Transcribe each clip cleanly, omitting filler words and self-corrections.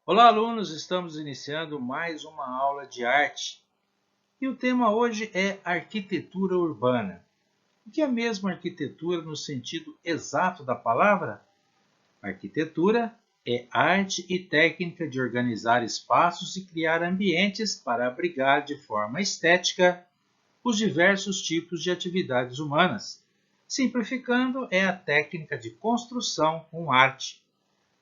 Olá, alunos! Estamos iniciando mais uma aula de arte e o tema hoje é arquitetura urbana. O que é mesmo arquitetura no sentido exato da palavra? Arquitetura é arte e técnica de organizar espaços e criar ambientes para abrigar de forma estética os diversos tipos de atividades humanas. Simplificando, é a técnica de construção com arte.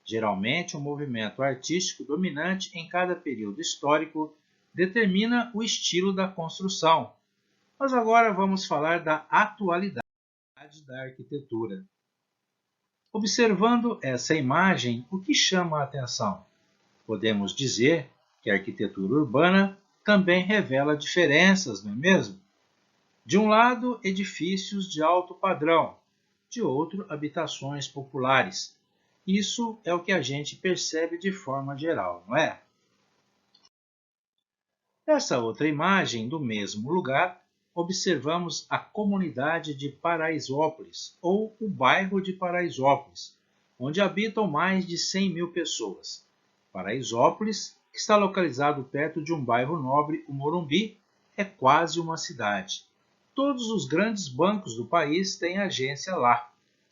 Geralmente, um movimento artístico dominante em cada período histórico determina o estilo da construção. Mas agora vamos falar da atualidade da arquitetura. Observando essa imagem, o que chama a atenção? Podemos dizer que a arquitetura urbana também revela diferenças, não é mesmo? De um lado, edifícios de alto padrão, de outro, habitações populares. Isso é o que a gente percebe de forma geral, não é? Nessa outra imagem, do mesmo lugar, observamos a comunidade de Paraisópolis, ou o bairro de Paraisópolis, onde habitam mais de 100 mil pessoas. Paraisópolis, que está localizado perto de um bairro nobre, o Morumbi, é quase uma cidade. Todos os grandes bancos do país têm agência lá.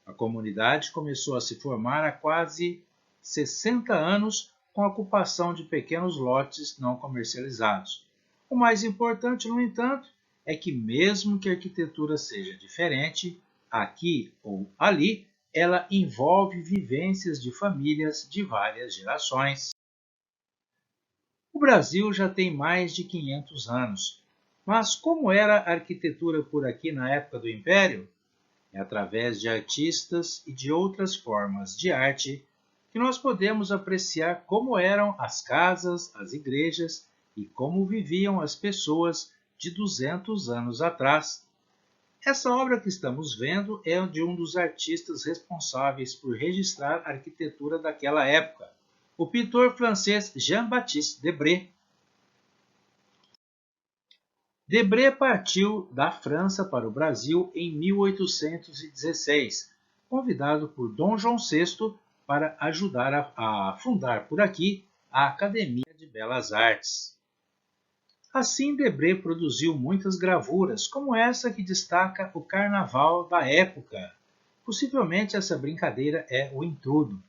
A comunidade começou a se formar há quase 60 anos com a ocupação de pequenos lotes não comercializados. O mais importante, no entanto, é que mesmo que a arquitetura seja diferente, aqui ou ali, ela envolve vivências de famílias de várias gerações. O Brasil já tem mais de 500 anos, mas como era a arquitetura por aqui na época do Império? É através de artistas e de outras formas de arte que nós podemos apreciar como eram as casas, as igrejas e como viviam as pessoas de 200 anos atrás. Essa obra que estamos vendo é de um dos artistas responsáveis por registrar a arquitetura daquela época, o pintor francês Jean-Baptiste Debré. Debré partiu da França para o Brasil em 1816, convidado por Dom João VI para ajudar a fundar por aqui a Academia de Belas Artes. Assim, Debré produziu muitas gravuras, como essa que destaca o carnaval da época. Possivelmente essa brincadeira é o intrudo.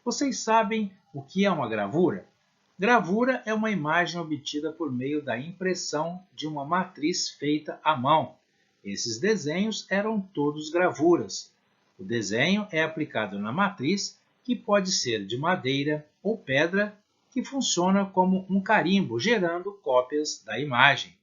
Vocês sabem o que é uma gravura? Gravura é uma imagem obtida por meio da impressão de uma matriz feita à mão. Esses desenhos eram todos gravuras. O desenho é aplicado na matriz, que pode ser de madeira ou pedra, que funciona como um carimbo, gerando cópias da imagem.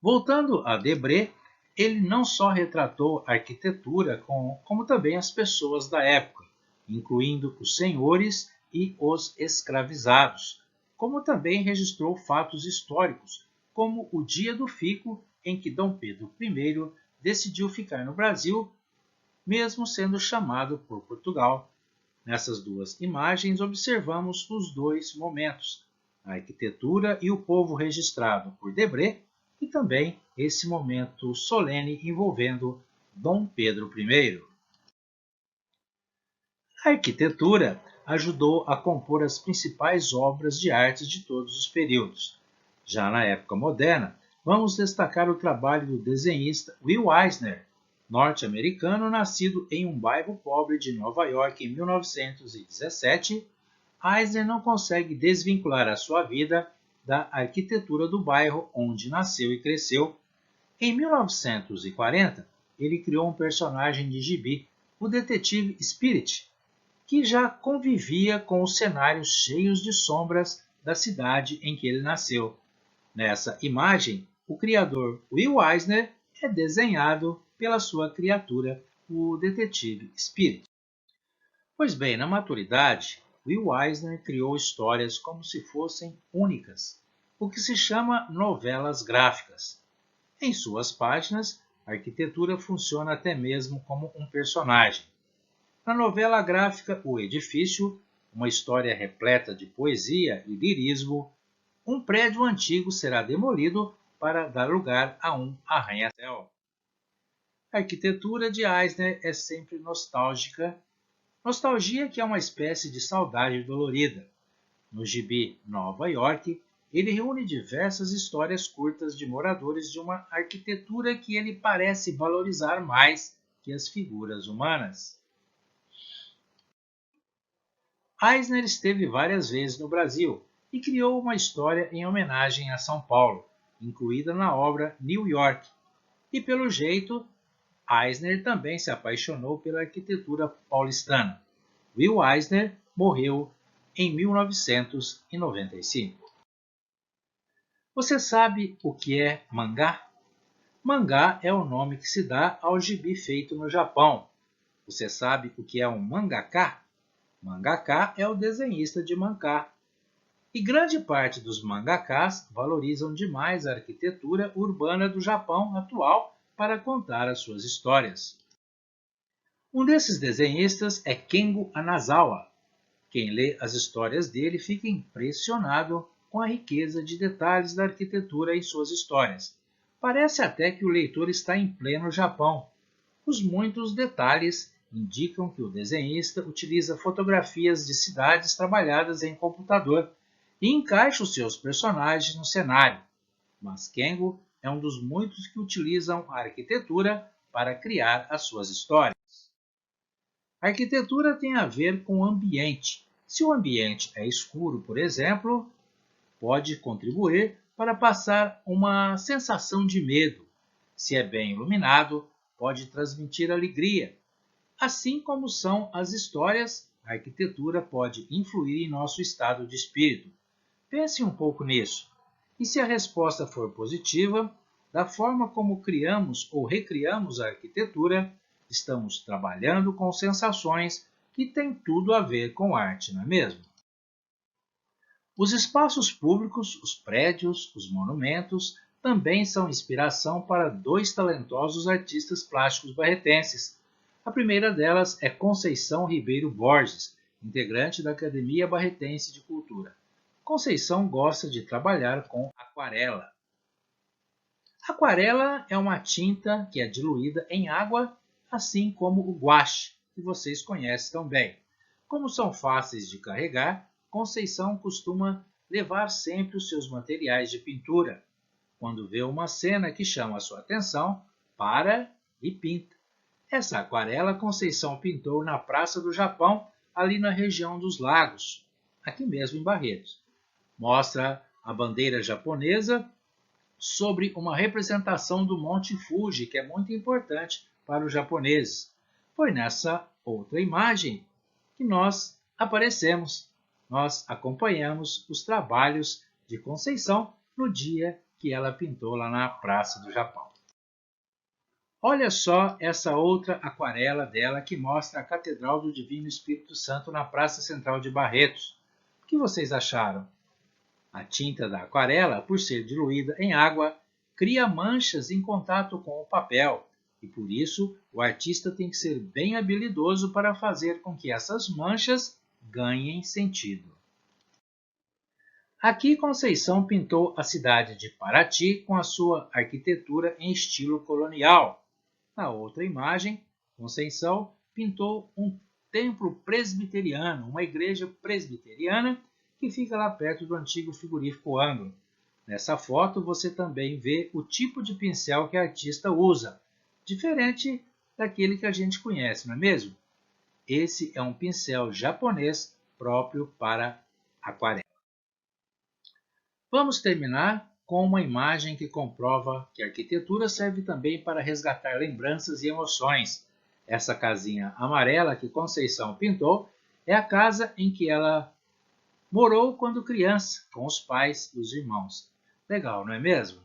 Voltando a Debré, ele não só retratou a arquitetura, como também as pessoas da época, incluindo os senhores e os escravizados, como também registrou fatos históricos, como o dia do fico em que Dom Pedro I decidiu ficar no Brasil, mesmo sendo chamado por Portugal. Nessas duas imagens observamos os dois momentos, a arquitetura e o povo registrado por Debré, e também esse momento solene envolvendo Dom Pedro I. A arquitetura ajudou a compor as principais obras de arte de todos os períodos. Já na época moderna, vamos destacar o trabalho do desenhista Will Eisner, norte-americano nascido em um bairro pobre de Nova York em 1917. Eisner não consegue desvincular a sua vida da arquitetura do bairro onde nasceu e cresceu. Em 1940, ele criou um personagem de gibi, o detetive Spirit, que já convivia com os cenários cheios de sombras da cidade em que ele nasceu. Nessa imagem, o criador Will Eisner é desenhado pela sua criatura, o detetive Spirit. Pois bem, na maturidade, Will Eisner criou histórias como se fossem únicas, o que se chama novelas gráficas. Em suas páginas, a arquitetura funciona até mesmo como um personagem. Na novela gráfica O Edifício, uma história repleta de poesia e lirismo, um prédio antigo será demolido para dar lugar a um arranha-céu. A arquitetura de Eisner é sempre nostálgica, Nostalgia que é uma espécie de saudade dolorida. No gibi Nova York, ele reúne diversas histórias curtas de moradores de uma arquitetura que ele parece valorizar mais que as figuras humanas. Eisner esteve várias vezes no Brasil e criou uma história em homenagem a São Paulo, incluída na obra New York. E pelo jeito, Eisner também se apaixonou pela arquitetura paulistana. Will Eisner morreu em 1995. Você sabe o que é mangá? Mangá é o nome que se dá ao gibi feito no Japão. Você sabe o que é um mangaka? Mangaka é o desenhista de mangá. E grande parte dos mangakas valorizam demais a arquitetura urbana do Japão atual para contar as suas histórias. Um desses desenhistas é Kengo Anazawa. Quem lê as histórias dele fica impressionado com a riqueza de detalhes da arquitetura em suas histórias. Parece até que o leitor está em pleno Japão. Os muitos detalhes indicam que o desenhista utiliza fotografias de cidades trabalhadas em computador e encaixa os seus personagens no cenário. Mas Kengo é um dos muitos que utilizam a arquitetura para criar as suas histórias. A arquitetura tem a ver com o ambiente. Se o ambiente é escuro, por exemplo, pode contribuir para passar uma sensação de medo. Se é bem iluminado, pode transmitir alegria. Assim como são as histórias, a arquitetura pode influir em nosso estado de espírito. Pense um pouco nisso. E se a resposta for positiva, da forma como criamos ou recriamos a arquitetura, estamos trabalhando com sensações que têm tudo a ver com arte, não é mesmo? Os espaços públicos, os prédios, os monumentos, também são inspiração para dois talentosos artistas plásticos barretenses. A primeira delas é Conceição Ribeiro Borges, integrante da Academia Barretense de Cultura. Conceição gosta de trabalhar com aquarela. Aquarela é uma tinta que é diluída em água, assim como o guache, que vocês conhecem tão bem. Como são fáceis de carregar, Conceição costuma levar sempre os seus materiais de pintura. Quando vê uma cena que chama a sua atenção, para e pinta. Essa aquarela Conceição pintou na Praça do Japão, ali na região dos Lagos, aqui mesmo em Barretos. Mostra a bandeira japonesa sobre uma representação do Monte Fuji, que é muito importante para os japoneses. Foi nessa outra imagem que nós aparecemos. Nós acompanhamos os trabalhos de Conceição no dia que ela pintou lá na Praça do Japão. Olha só essa outra aquarela dela que mostra a Catedral do Divino Espírito Santo na Praça Central de Barretos. O que vocês acharam? A tinta da aquarela, por ser diluída em água, cria manchas em contato com o papel, e por isso o artista tem que ser bem habilidoso para fazer com que essas manchas ganhem sentido. Aqui Conceição pintou a cidade de Paraty com a sua arquitetura em estilo colonial. Na outra imagem, Conceição pintou um templo presbiteriano, uma igreja presbiteriana, que fica lá perto do antigo frigorífico Anglo. Nessa foto você também vê o tipo de pincel que a artista usa, diferente daquele que a gente conhece, não é mesmo? Esse é um pincel japonês próprio para aquarela. Vamos terminar com uma imagem que comprova que a arquitetura serve também para resgatar lembranças e emoções. Essa casinha amarela que Conceição pintou é a casa em que ela morou quando criança, com os pais e os irmãos. Legal, não é mesmo?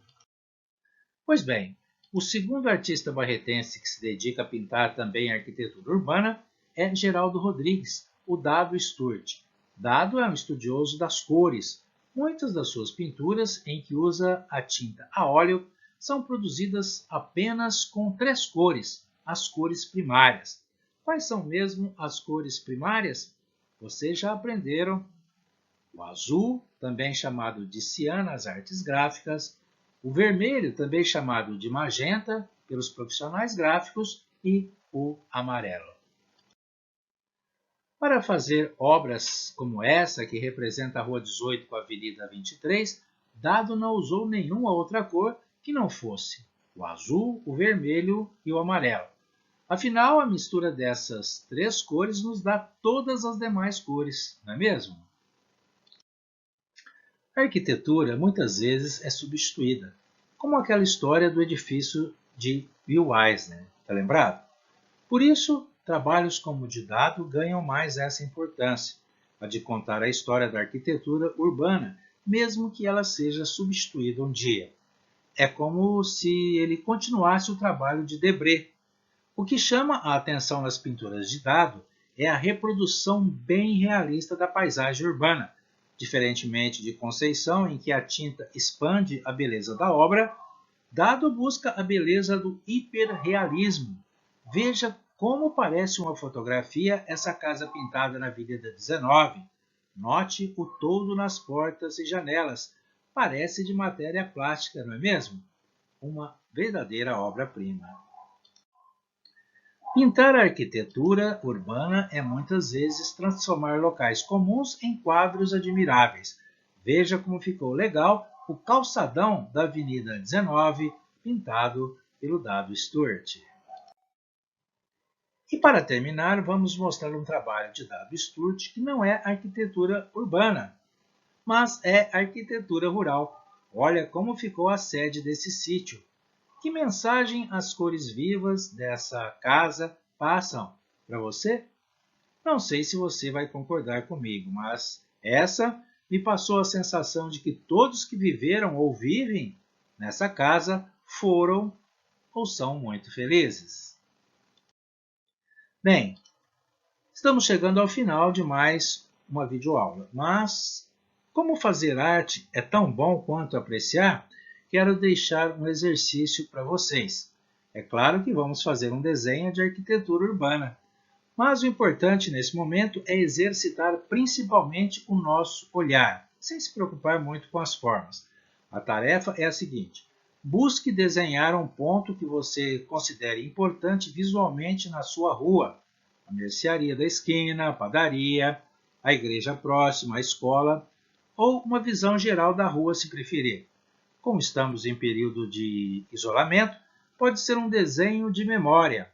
Pois bem, o segundo artista barretense que se dedica a pintar também a arquitetura urbana é Geraldo Rodrigues, o Dado Sturt. Dado é um estudioso das cores. Muitas das suas pinturas, em que usa a tinta a óleo, são produzidas apenas com 3 cores, as cores primárias. Quais são mesmo as cores primárias? Vocês já aprenderam. O azul, também chamado de ciano nas artes gráficas, o vermelho, também chamado de magenta pelos profissionais gráficos, e o amarelo. Para fazer obras como essa, que representa a Rua 18 com a Avenida 23, Dado não usou nenhuma outra cor que não fosse o azul, o vermelho e o amarelo. Afinal, a mistura dessas três cores nos dá todas as demais cores, não é mesmo? A arquitetura muitas vezes é substituída, como aquela história do edifício de Will Eisner, está lembrado? Por isso, trabalhos como o de Dado ganham mais essa importância, a de contar a história da arquitetura urbana, mesmo que ela seja substituída um dia. É como se ele continuasse o trabalho de Debré. O que chama a atenção nas pinturas de Dado é a reprodução bem realista da paisagem urbana, diferentemente de Conceição, em que a tinta expande a beleza da obra. Dado busca a beleza do hiperrealismo. Veja como parece uma fotografia essa casa pintada na Avenida 19. Note o toldo nas portas e janelas. Parece de matéria plástica, não é mesmo? Uma verdadeira obra-prima. Pintar a arquitetura urbana é muitas vezes transformar locais comuns em quadros admiráveis. Veja como ficou legal o calçadão da Avenida 19, pintado pelo Dado Stuart. E para terminar, vamos mostrar um trabalho de Dado Stuart que não é arquitetura urbana, mas é arquitetura rural. Olha como ficou a sede desse sítio. Que mensagem as cores vivas dessa casa passam para você? Não sei se você vai concordar comigo, mas essa me passou a sensação de que todos que viveram ou vivem nessa casa foram ou são muito felizes. Bem, estamos chegando ao final de mais uma videoaula, mas como fazer arte é tão bom quanto apreciar, quero deixar um exercício para vocês. É claro que vamos fazer um desenho de arquitetura urbana, mas o importante nesse momento é exercitar principalmente o nosso olhar, sem se preocupar muito com as formas. A tarefa é a seguinte: busque desenhar um ponto que você considere importante visualmente na sua rua, a mercearia da esquina, a padaria, a igreja próxima, a escola, ou uma visão geral da rua se preferir. Como estamos em período de isolamento, pode ser um desenho de memória.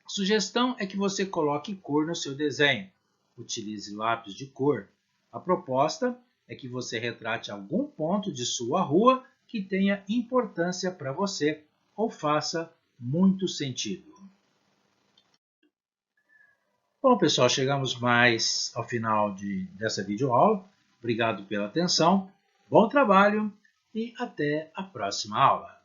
A sugestão é que você coloque cor no seu desenho. Utilize lápis de cor. A proposta é que você retrate algum ponto de sua rua que tenha importância para você ou faça muito sentido. Bom, pessoal, chegamos mais ao final dessa videoaula. Obrigado pela atenção, bom trabalho e até a próxima aula.